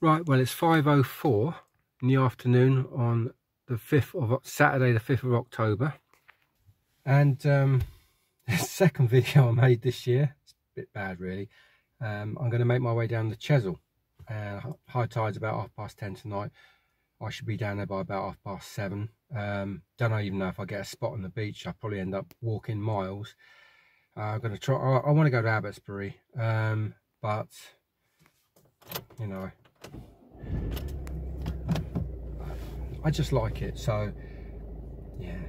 Right, well, it's 5:04 in the afternoon on the 5th of Saturday, the 5th of October, and the second video I made this year. It's a bit bad, really. I'm going to make my way down the Chesil. High tide's about 10:30 tonight. I should be down there by about 7:30. Don't even know if I get a spot on the beach. I'll probably end up walking miles. I'm going to try. I want to go to Abbotsbury, but you know, I just like it, so yeah.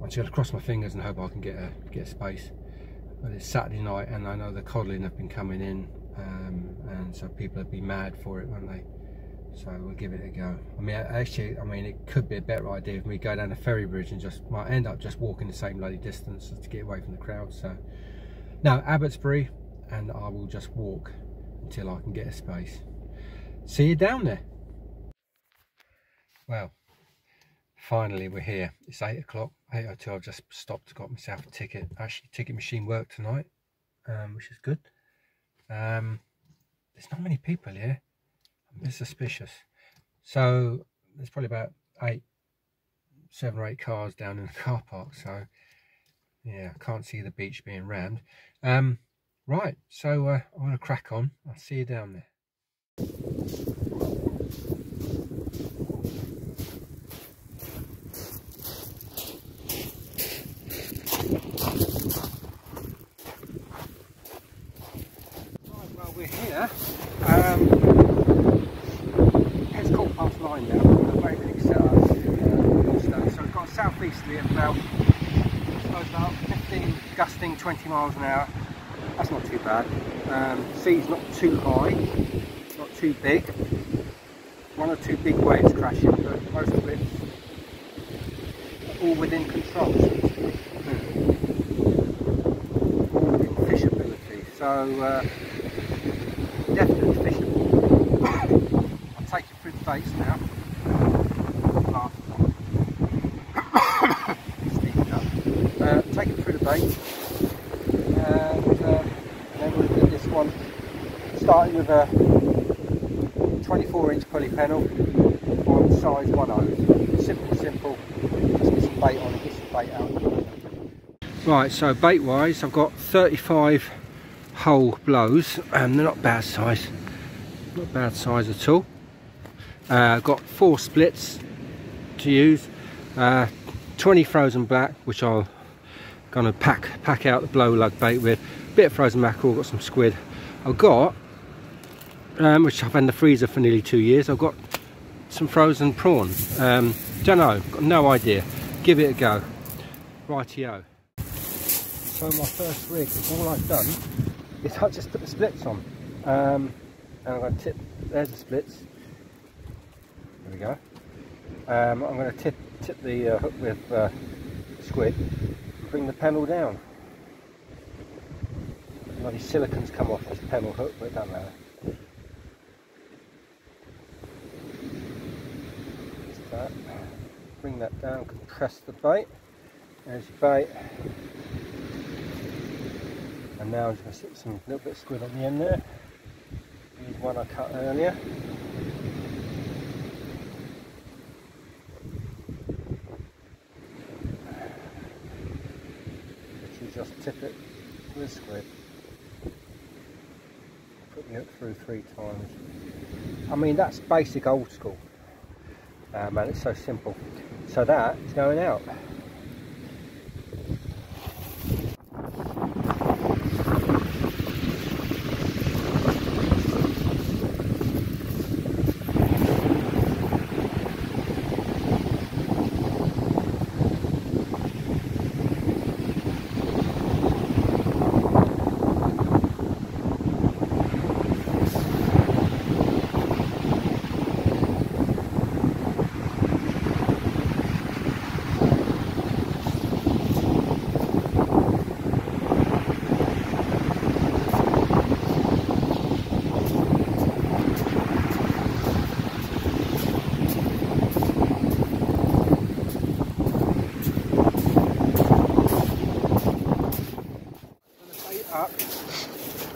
I'm just going to cross my fingers and hope I can get a space. But it's Saturday night, and I know the codling have been coming in, and so people would be mad for it, won't they? So we'll give it a go. I mean, actually, it could be a better idea if we go down the ferry bridge and just might end up just walking the same bloody distance to get away from the crowd. So now Abbotsbury, and I will just walk until I can get a space. See you down there. Well, finally we're here. It's 8 o'clock, 8:02. I've just stopped, got myself a ticket. Actually, ticket machine worked tonight, which is good. There's not many people here. I'm a bit suspicious. So there's probably about 7 or 8 cars down in the car park. So yeah, I can't see the beach being rammed. Right, so I'm going to crack on. I'll see you down there. Right, well, we're here. It's 9:15 now. We've got everything set up. So we've got a southeasterly at about 15, gusting 20 miles an hour. That's not too bad. Sea's not too high, not too big. 1 or 2 big waves crashing, but most of it's all within control. All within fishability. So definitely fishable. I'll take you through the baits now. Take it through the baits. And then we'll do this one, starting with a 24-inch pulley pennel on size 1/0. Simple, just get some bait on and get some bait out. Right, so bait wise, I've got 35 hole blows, and they're not bad size, at all. I've got 4 splits to use, 20 frozen black, which I'll gonna pack out the blow lug bait with. Bit of frozen mackerel, got some squid. I've got, which I've had in the freezer for nearly 2 years, I've got some frozen prawn. Don't know, got no idea. Give it a go. Rightio. So my first rig, all I've done is I just put the splits on. And I'm going to tip, there's the splits. There we go. I'm going to tip the hook with squid. Bring the pennel down. Bloody silicon's come off this pennel hook, but it doesn't matter. Just that. Bring that down, compress the bait. There's your bait. And now I'm just going to stick some little bit of squid on the end there. Use one I cut earlier. Just tip it with squid. Put the hook through 3 times. I mean, that's basic old school. Man, it's so simple. So that is going out.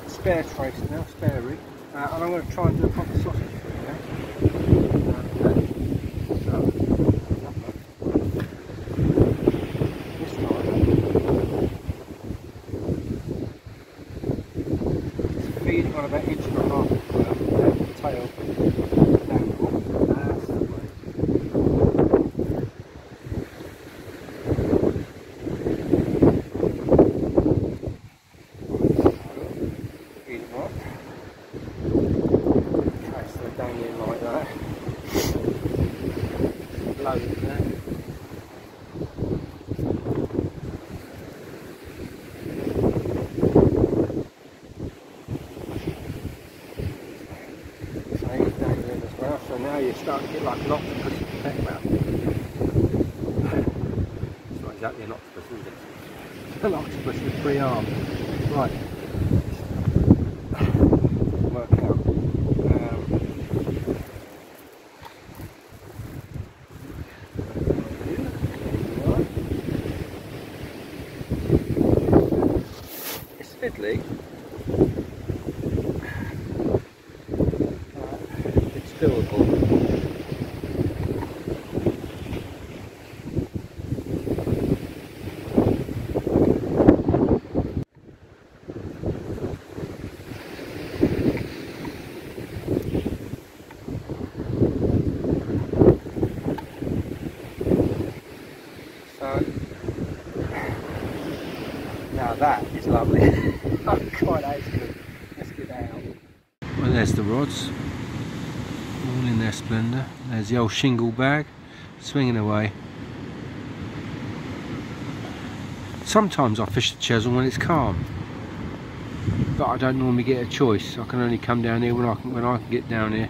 Spare trace now, spare rig. and I'm going to try and do a proper sausage for you now. This time, feeding on about 1.5 inches of the tail downward. That's the way. Feed them up. Okay, so they're dangling like that. Load it there. So now you start to get like an octopus effect now. It's not exactly an octopus, is it? It's an octopus with 3 arms. Right. Work out. It's fiddly. It's doable. Now that is lovely. Oh God, that is good. Let's get that out. Well, there's the rods, all in their splendour. There's the old shingle bag, swinging away. Sometimes I fish the Chesil when it's calm, but I don't normally get a choice. I can only come down here when I can get down here.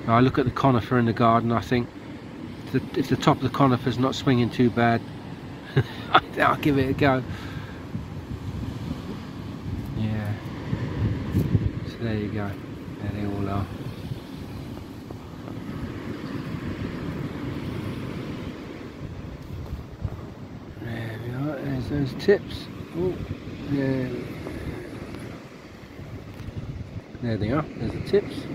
I look at the conifer in the garden. I think if the top of the conifer's not swinging too bad, I'll give it a go. Yeah. So there you go. There they all are. There we are. There's those tips. Oh, yeah. There they are. There's the tips.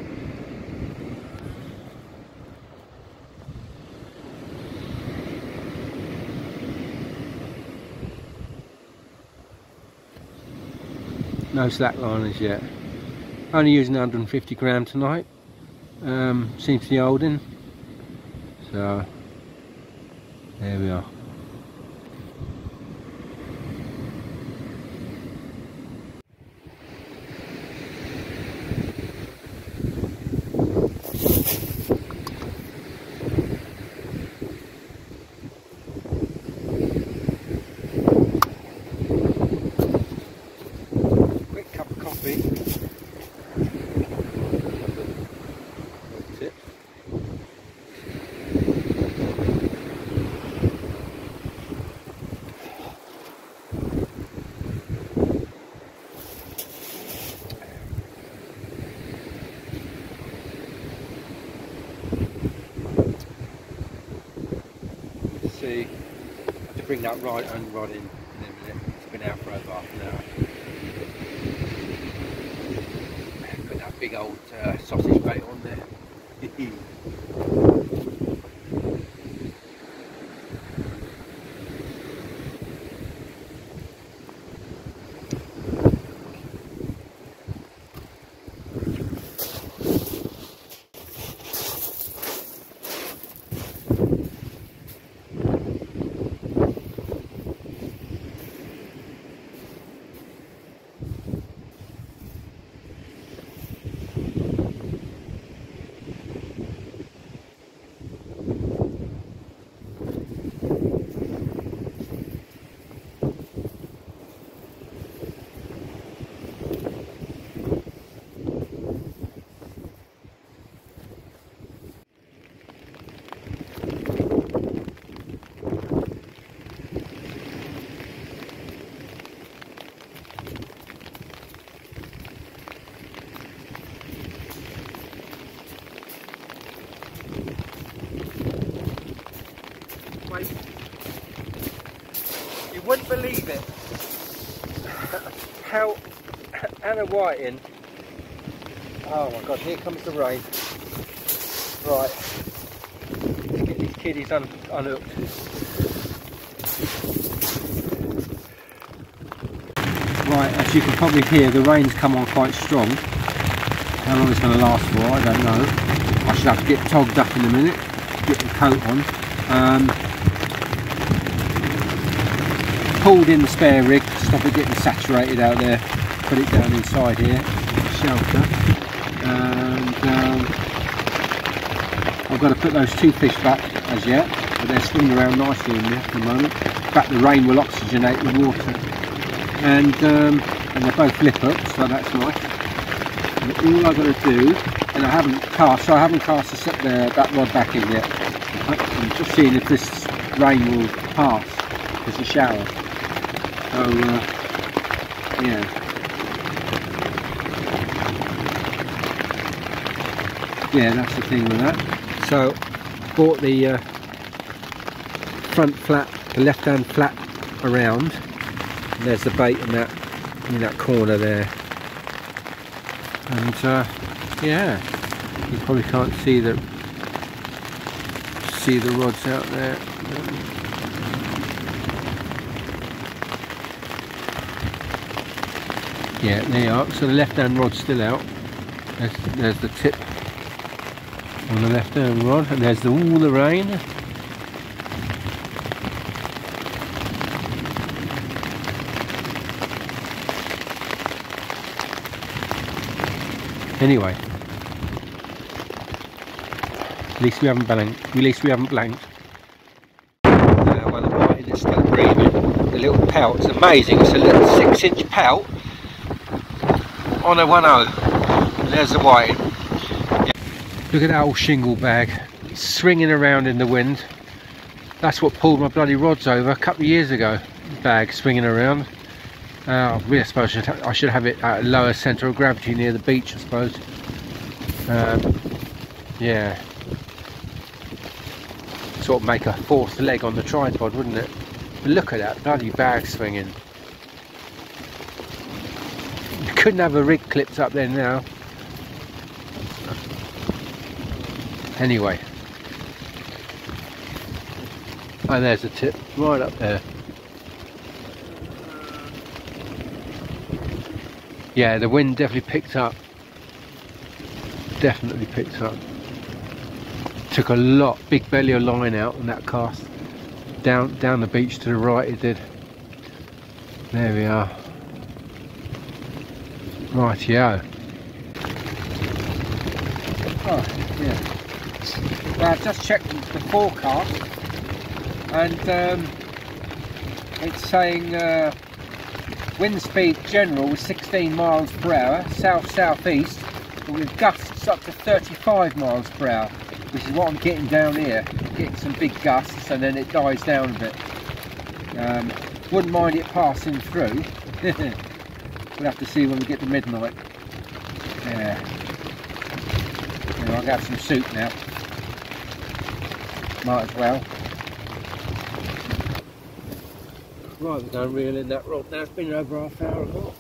No slack liners yet. Only using 150 gram tonight. Seems to be holding. So there we are. See, I have to bring that rod in a minute. It's been out for over half an hour. Put that big old sausage bait on there. You wouldn't believe it, how Anna Whiting Oh my god, here comes the rain. Right, let's get these kiddies unhooked. Right, as you can probably hear, the rain's come on quite strong. How long it's going to last for, I don't know. I should have to get togged up in a minute, get the coat on. Pulled in the spare rig to stop it getting saturated out there. Put it down inside here, shelter. And I've got to put those two fish back as yet, but they're swimming around nicely in there at the moment. In fact, the rain will oxygenate the water. And they're both lip hooks, so that's nice. And all I've got to do, and I haven't cast that rod back in yet. I'm just seeing if this rain will pass. It's a shower. So yeah. Yeah, that's the thing with that. So brought the front flap, the left hand flap around. And there's the bait in that corner there. And yeah, you probably can't see the rods out there. Yeah, there you are. So the left hand rod's still out. There's the tip on the left hand rod, and there's all the rain. Anyway, at least we haven't blanked. Now, by the way, it's still breathing. The little pout, it's amazing. It's a little 6-inch pout on a 1/0. There's the whiting. Yeah. Look at that old shingle bag. It's swinging around in the wind. That's what pulled my bloody rods over a couple of years ago. Bag swinging around. I suppose I should have it at a lower centre of gravity near the beach, I suppose. Yeah. Sort of make a fourth leg on the tripod, wouldn't it? But look at that bloody bag swinging. You couldn't have a rig clipped up there now. Anyway. And there's the tip, right up there. Yeah, the wind definitely picked up. Definitely picked up. Took a lot, big belly of line out on that cast. Down the beach to the right it did. There we are. Rightio. Oh, yeah. Well, I've just checked the forecast, and it's saying wind speed general was 16 miles per hour, south-southeast, but with gusts up to 35 miles per hour, which is what I'm getting down here. I'm getting some big gusts, and then it dies down a bit. Wouldn't mind it passing through. We'll have to see when we get to midnight. Yeah. Anyway, I'll have some soup now. Might as well. Right, we're going to reel in that rod now. It's been over half an hour ago.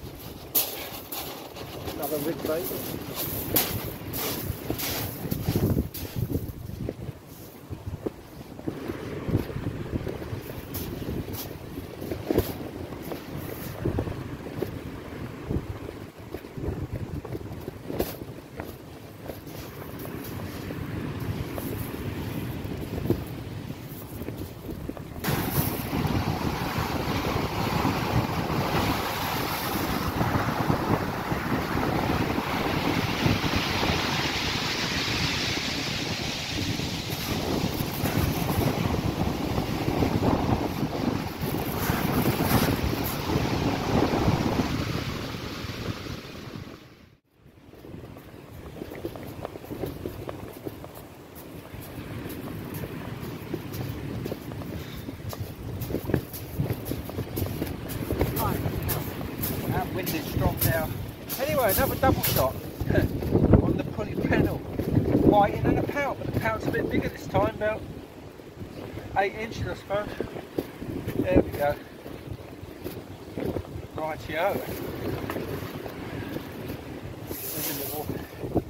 Another rig bait. Wind is strong now. Anyway, another double shot on the pulley panel. Whiting and a pout, but the pout's a bit bigger this time, about 8 inches I suppose. There we go. Rightio.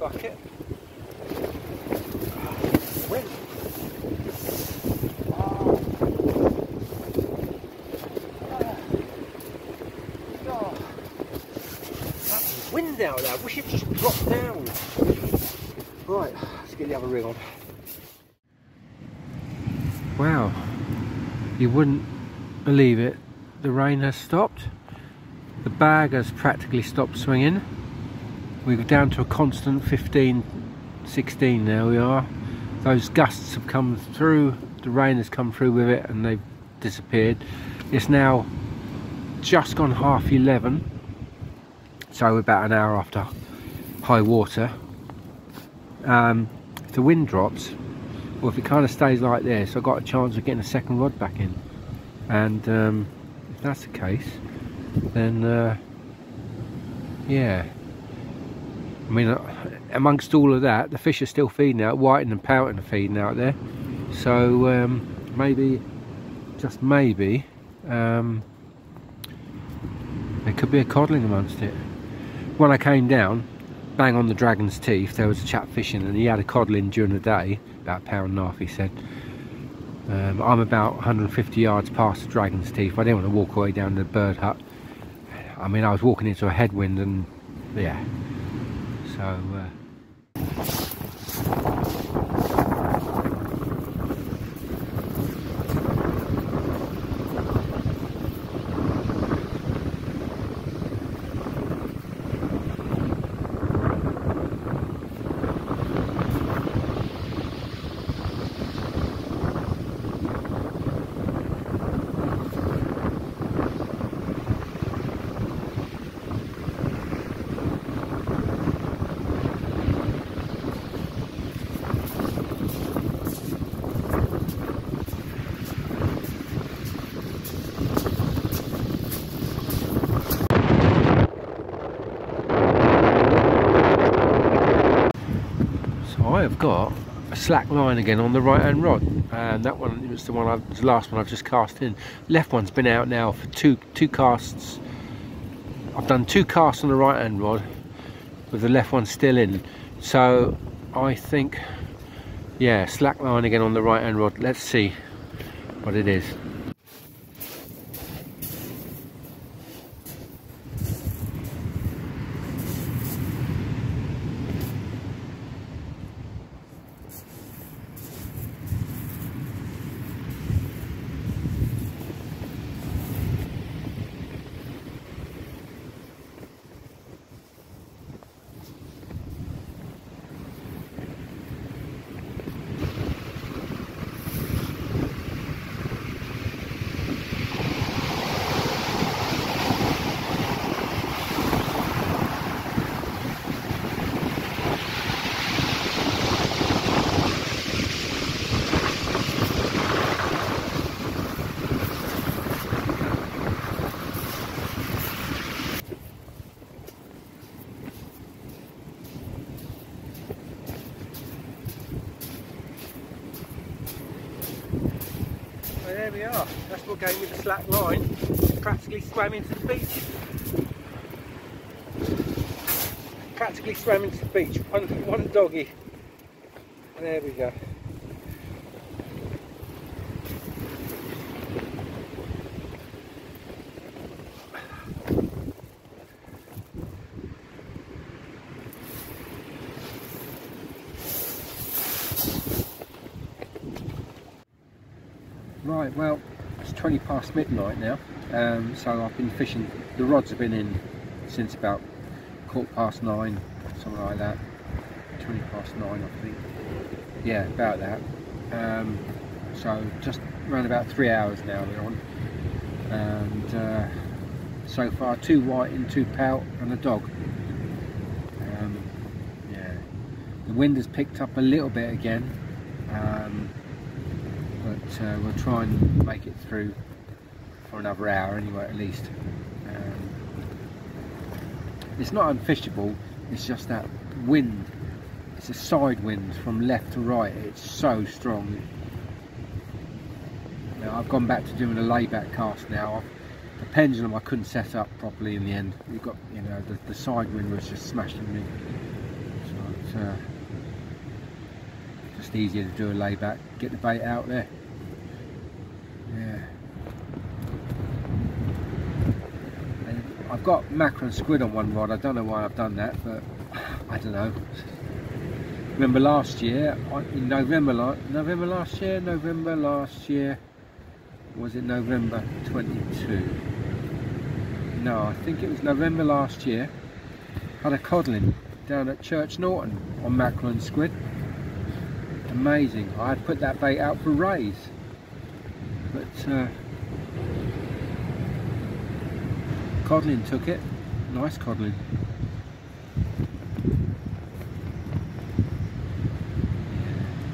bucket. Wind. That's wind out there. I wish it just dropped down. Right, let's get the other rig on. Wow, you wouldn't believe it. The rain has stopped. The bag has practically stopped swinging. We're down to a constant 15, 16 now we are. Those gusts have come through, the rain has come through with it and they've disappeared. It's now just gone 11:30, so we're about an hour after high water. If the wind drops, or if it kind of stays like this, I've got a chance of getting a second rod back in. And if that's the case, then yeah, I mean, amongst all of that, the fish are still feeding out. Whiting and pouting are feeding out there, so maybe, just maybe, there could be a codling amongst it. When I came down, bang on the Dragon's Teeth, there was a chap fishing and he had a codling during the day, about £1.5 he said. I'm about 150 yards past the Dragon's Teeth. I didn't want to walk all the way down to the bird hut. I mean, I was walking into a headwind and yeah, so I have got a slack line again on the right hand rod, and that one was the last one I've just cast in. Left one's been out now for two casts. I've done 2 casts on the right hand rod with the left one still in, so I think, yeah, slack line again on the right hand rod. Let's see what it is. There we are, that's what gave me the slack line. Practically swam into the beach. Practically swam into the beach, one doggy. There we go. Right, well, it's 20 past midnight now, so I've been fishing. The rods have been in since about 9:15, something like that. 20 past 9, I think. Yeah, about that. So just around about 3 hours now they're on, and so far 2 whiting, 2 pout, and a dog. Yeah, the wind has picked up a little bit again. But we'll try and make it through for another hour anyway, at least. It's not unfishable, it's just that wind. It's a side wind from left to right. It's so strong. Now, I've gone back to doing a layback cast now. The pendulum I couldn't set up properly in the end. You've got, you know, the side wind was just smashing me. So just easier to do a layback, get the bait out there. Yeah. And I've got mackerel and squid on one rod. I don't know why I've done that, but I don't know. Remember last year, in November last year, was it November 22? No, I think it was November last year. Had a codling down at Church Norton on mackerel and squid. Amazing. I had put that bait out for rays, but codling took it. Nice codling.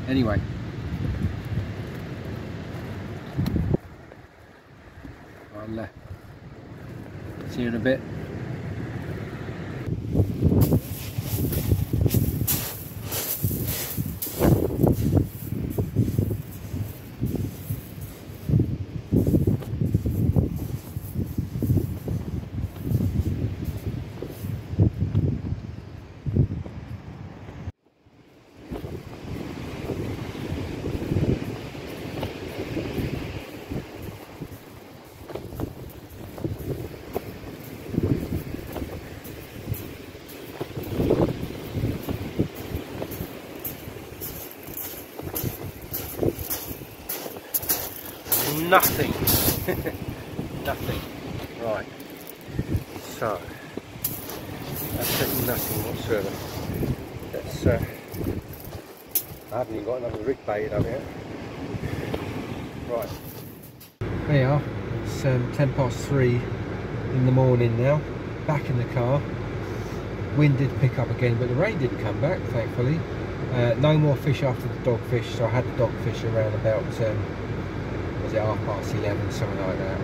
Anyway, I'll see you in a bit. Nothing. Nothing. Right. So, absolutely nothing whatsoever. Let's, I haven't even got another rig baited up yet. Right. There you are. It's 3:10 in the morning now. Back in the car. Wind did pick up again, but the rain didn't come back, thankfully. No more fish after the dogfish, so I had the dogfish around about was it 11:30, something like that,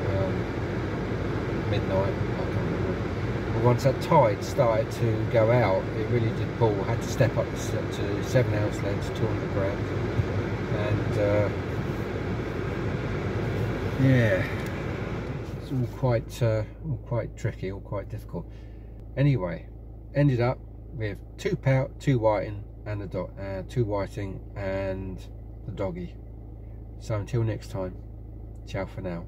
midnight, I can't remember. But once that tide started to go out, it really did pull. I had to step up to 7-ounce lengths, 200 grams, and yeah, it's all quite tricky, all quite difficult. Anyway, ended up with 2 pout, 2 whiting, and the 2 whiting and the doggy. So until next time. Ciao for now.